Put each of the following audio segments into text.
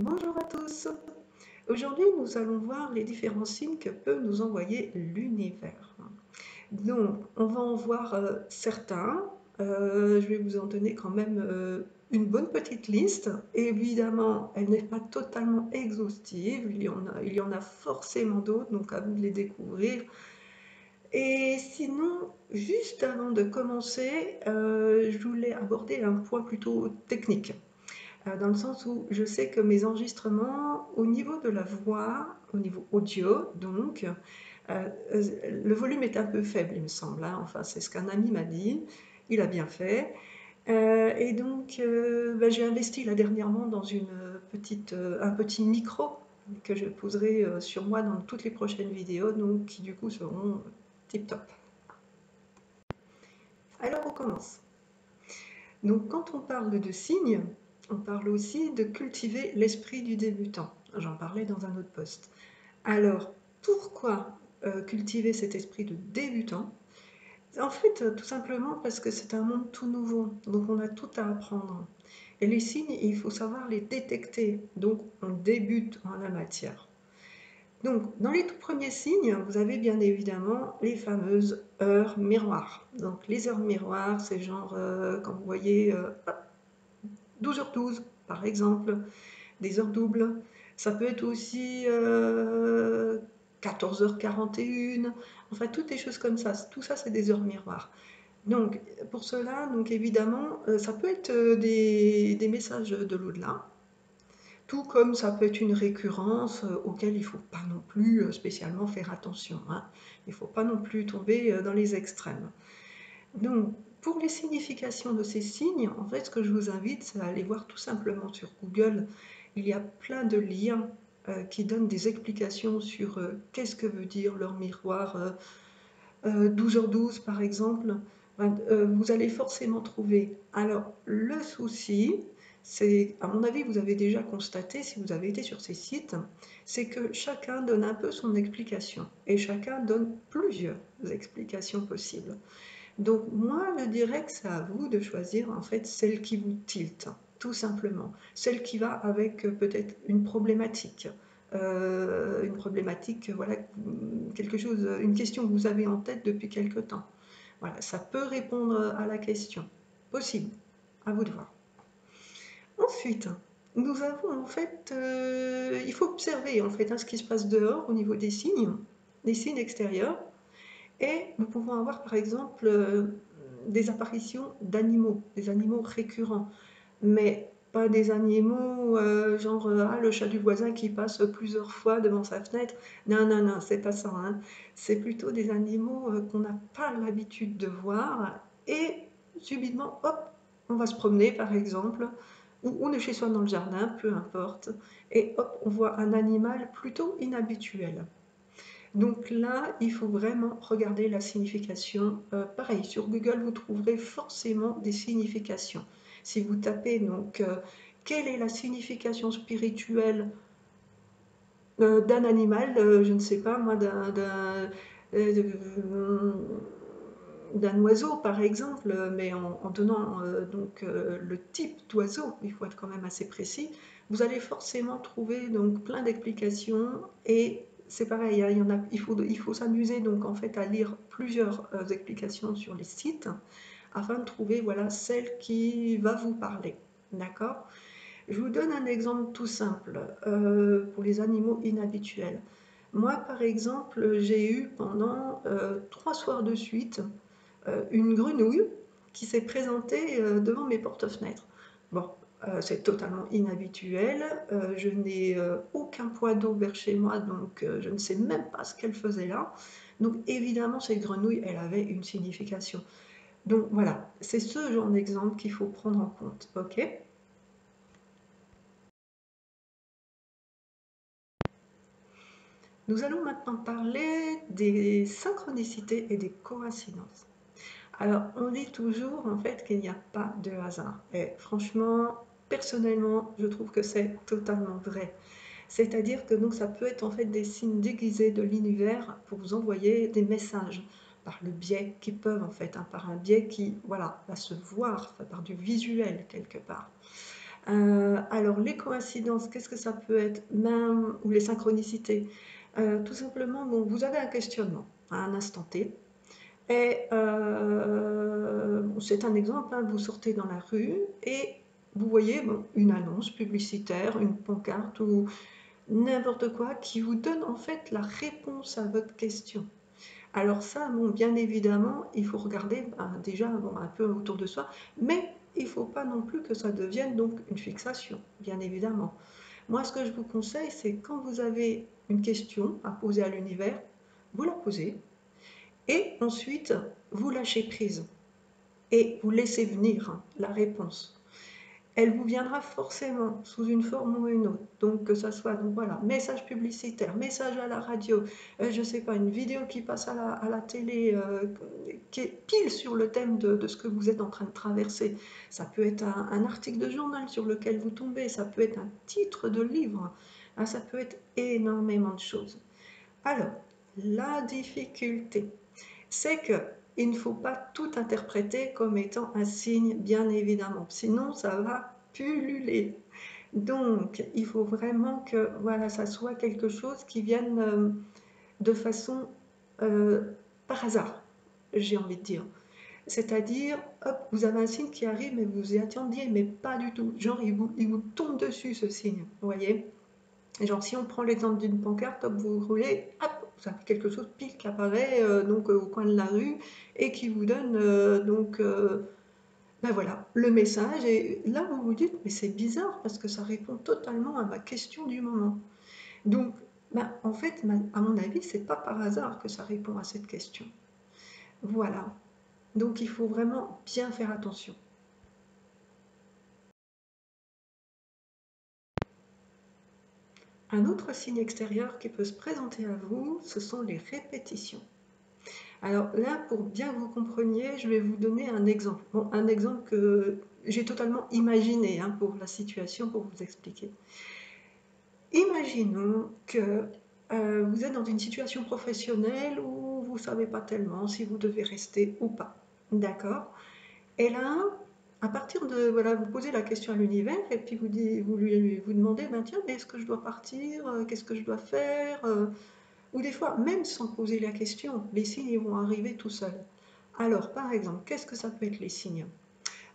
Bonjour à tous. Aujourd'hui, nous allons voir les différents signes que peut nous envoyer l'univers. Donc, on va en voir certains. Je vais vous en donner quand même une bonne petite liste. Évidemment, elle n'est pas totalement exhaustive. Il y en a forcément d'autres, donc à vous de les découvrir. Et sinon, juste avant de commencer, je voulais aborder un point plutôt technique. Dans le sens où je sais que mes enregistrements, au niveau de la voix, au niveau audio, donc, le volume est un peu faible, il me semble, hein. Enfin, c'est ce qu'un ami m'a dit, il a bien fait. Et donc, j'ai investi là dernièrement dans un petit micro que je poserai sur moi dans toutes les prochaines vidéos, donc qui du coup seront tip-top. Alors on commence. Donc quand on parle de signes, on parle aussi de cultiver l'esprit du débutant. J'en parlais dans un autre post. Alors, pourquoi cultiver cet esprit de débutant? En fait, tout simplement parce que c'est un monde tout nouveau, donc on a tout à apprendre. Et les signes, il faut savoir les détecter, donc on débute en la matière. Donc, dans les tout premiers signes, vous avez bien évidemment les fameuses heures miroirs. Donc, les heures miroirs, c'est genre, quand vous voyez 12h12, par exemple, des heures doubles. Ça peut être aussi 14h41, enfin toutes les choses comme ça. Tout ça, c'est des heures miroirs. Donc, pour cela, donc évidemment, ça peut être des messages de l'au-delà, tout comme ça peut être une récurrence auquel il ne faut pas non plus spécialement faire attention, hein. Il ne faut pas non plus tomber dans les extrêmes. Donc, pour les significations de ces signes, en fait, ce que je vous invite, c'est à aller voir tout simplement sur Google. Il y a plein de liens qui donnent des explications sur qu'est-ce que veut dire leur miroir. 12h12, par exemple, vous allez forcément trouver. Alors, le souci, c'est, à mon avis, vous avez déjà constaté, si vous avez été sur ces sites, c'est que chacun donne un peu son explication et chacun donne plusieurs explications possibles. Donc moi, je dirais que c'est à vous de choisir en fait celle qui vous tilte, tout simplement. Celle qui va avec peut-être une problématique, voilà, quelque chose, une question que vous avez en tête depuis quelque temps. Voilà, ça peut répondre à la question. Possible, à vous de voir. Ensuite, nous avons en fait, il faut observer en fait ce qui se passe dehors au niveau des signes extérieurs. Et nous pouvons avoir par exemple des apparitions d'animaux, des animaux récurrents, mais pas des animaux genre le chat du voisin qui passe plusieurs fois devant sa fenêtre. Non, non, non, c'est pas ça, hein. C'est plutôt des animaux qu'on n'a pas l'habitude de voir et subitement, hop, on va se promener par exemple, ou on est chez soi dans le jardin, peu importe, et hop, on voit un animal plutôt inhabituel. Donc là, il faut vraiment regarder la signification. Pareil, sur Google, vous trouverez forcément des significations. Si vous tapez donc quelle est la signification spirituelle d'un animal, je ne sais pas moi, d'un oiseau par exemple, mais en donnant donc le type d'oiseau, il faut être quand même assez précis, vous allez forcément trouver donc plein d'explications et c'est pareil, hein, il faut s'amuser donc en fait à lire plusieurs explications sur les sites afin de trouver voilà celle qui va vous parler. D'accord? Je vous donne un exemple tout simple pour les animaux inhabituels. Moi, par exemple, j'ai eu pendant 3 soirs de suite une grenouille qui s'est présentée devant mes porte-fenêtres. Bon, c'est totalement inhabituel. Je n'ai aucun point d'eau vers chez moi, donc je ne sais même pas ce qu'elle faisait là. Donc évidemment, cette grenouille, elle avait une signification. Donc voilà, c'est ce genre d'exemple qu'il faut prendre en compte, ok? Nous allons maintenant parler des synchronicités et des coïncidences. Alors, on dit toujours en fait qu'il n'y a pas de hasard. Et franchement, personnellement, je trouve que c'est totalement vrai. C'est-à-dire que donc ça peut être en fait des signes déguisés de l'univers pour vous envoyer des messages par le biais qui peuvent en fait, hein, par un biais qui voilà va se voir, par du visuel quelque part. Alors, les coïncidences, qu'est-ce que ça peut être? Même, ou les synchronicités. Tout simplement, bon, vous avez un questionnement à un instant T. Et bon, c'est un exemple, hein, vous sortez dans la rue et vous voyez bon, une annonce publicitaire, une pancarte ou n'importe quoi qui vous donne en fait la réponse à votre question. Alors ça, bon, bien évidemment, il faut regarder déjà bon, un peu autour de soi, mais il ne faut pas non plus que ça devienne donc une fixation, bien évidemment. Moi, ce que je vous conseille, c'est quand vous avez une question à poser à l'univers, vous la posez et ensuite vous lâchez prise et vous laissez venir la réponse. Elle vous viendra forcément sous une forme ou une autre. Donc que ça soit donc voilà, message publicitaire, message à la radio, je ne sais pas, une vidéo qui passe à la télé, qui est pile sur le thème de ce que vous êtes en train de traverser. Ça peut être un article de journal sur lequel vous tombez, ça peut être un titre de livre, hein, ça peut être énormément de choses. Alors, la difficulté, c'est que il ne faut pas tout interpréter comme étant un signe, bien évidemment. Sinon, ça va pulluler. Donc, il faut vraiment que voilà, ça soit quelque chose qui vienne de façon par hasard, j'ai envie de dire. C'est-à-dire, hop, vous avez un signe qui arrive, mais vous y attendiez, mais pas du tout. Genre, il vous tombe dessus, ce signe, vous voyez. Genre, si on prend l'exemple d'une pancarte, hop, vous roulez, hop, vous avez quelque chose pile qui apparaît donc au coin de la rue et qui vous donne ben voilà, le message. Et là, vous vous dites, mais c'est bizarre parce que ça répond totalement à ma question du moment. Donc, ben, en fait, à mon avis, c'est pas par hasard que ça répond à cette question. Voilà. Donc, il faut vraiment bien faire attention. Un autre signe extérieur qui peut se présenter à vous, ce sont les répétitions. Alors là, pour bien que vous compreniez, je vais vous donner un exemple. Bon, un exemple que j'ai totalement imaginé hein, pour la situation, pour vous expliquer. Imaginons que vous êtes dans une situation professionnelle où vous ne savez pas tellement si vous devez rester ou pas. D'accord? Et là, à partir de, voilà, vous posez la question à l'univers et puis vous demandez, ben tiens, mais est-ce que je dois partir? Qu'est-ce que je dois faire? Ou des fois, même sans poser la question, les signes vont arriver tout seuls. Alors, par exemple, qu'est-ce que ça peut être les signes?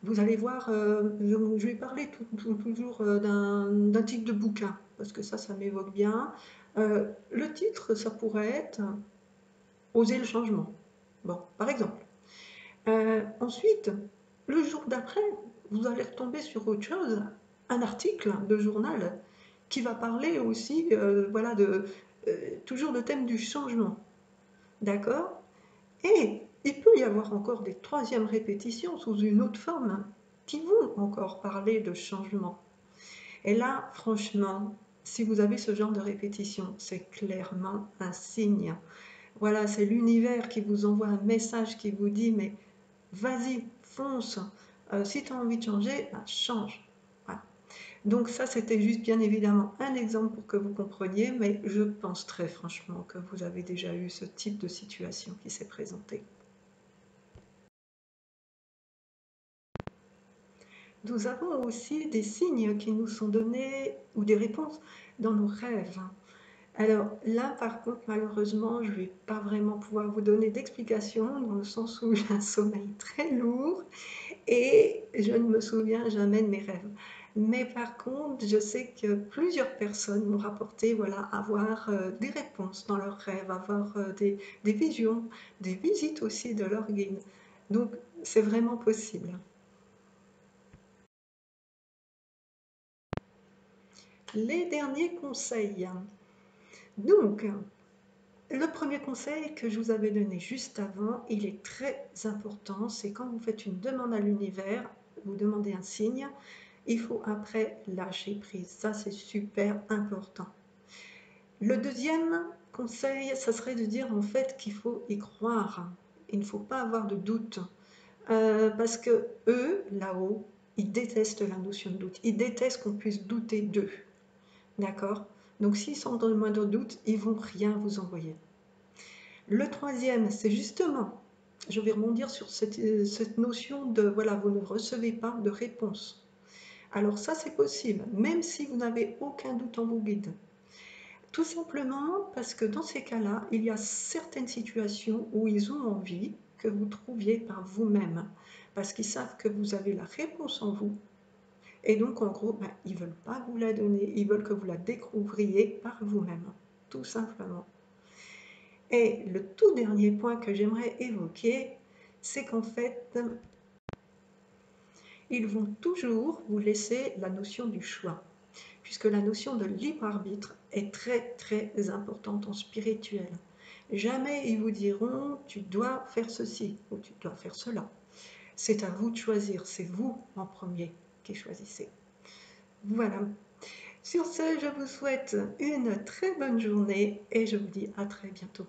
Vous allez voir, je vais parler toujours d'un titre de bouquin, parce que ça m'évoque bien. Le titre, ça pourrait être Oser le changement. Bon, par exemple. Ensuite, le jour d'après, vous allez retomber sur autre chose, un article de journal qui va parler aussi, voilà, toujours le thème du changement. D'accord? Et il peut y avoir encore des troisièmes répétitions sous une autre forme qui vont encore parler de changement. Et là, franchement, si vous avez ce genre de répétition, c'est clairement un signe. Voilà, c'est l'univers qui vous envoie un message qui vous dit, mais vas-y, fonce. Si tu as envie de changer, ben, change. Voilà. Donc ça, c'était juste bien évidemment un exemple pour que vous compreniez, mais je pense très franchement que vous avez déjà eu ce type de situation qui s'est présentée. Nous avons aussi des signes qui nous sont donnés ou des réponses dans nos rêves. Alors là, par contre, malheureusement, je ne vais pas vraiment pouvoir vous donner d'explications dans le sens où j'ai un sommeil très lourd et je ne me souviens jamais de mes rêves. Mais par contre, je sais que plusieurs personnes m'ont rapporté voilà, avoir des réponses dans leurs rêves, avoir des visions, des visites aussi de leur guide. Donc, c'est vraiment possible. Les derniers conseils. Donc, le premier conseil que je vous avais donné juste avant, il est très important, c'est quand vous faites une demande à l'univers, vous demandez un signe, il faut après lâcher prise. Ça, c'est super important. Le deuxième conseil, ça serait de dire en fait qu'il faut y croire. Il ne faut pas avoir de doute. Parce que eux, là-haut, ils détestent la notion de doute. Ils détestent qu'on puisse douter d'eux. D'accord? Donc s'ils sont dans le moindre doute, ils ne vont rien vous envoyer. Le troisième, c'est justement, je vais rebondir sur cette notion de, voilà, vous ne recevez pas de réponse. Alors ça, c'est possible, même si vous n'avez aucun doute en vos guides. Tout simplement parce que dans ces cas-là, il y a certaines situations où ils ont envie que vous trouviez par vous-même, parce qu'ils savent que vous avez la réponse en vous. Et donc, en gros, ils ne veulent pas vous la donner, ils veulent que vous la découvriez par vous-même, tout simplement. Et le tout dernier point que j'aimerais évoquer, c'est qu'en fait, ils vont toujours vous laisser la notion du choix, puisque la notion de libre arbitre est très très importante en spirituel. Jamais ils vous diront tu dois faire ceci ou tu dois faire cela. C'est à vous de choisir, c'est vous en premier qui choisissez. Voilà. Sur ce, je vous souhaite une très bonne journée et je vous dis à très bientôt.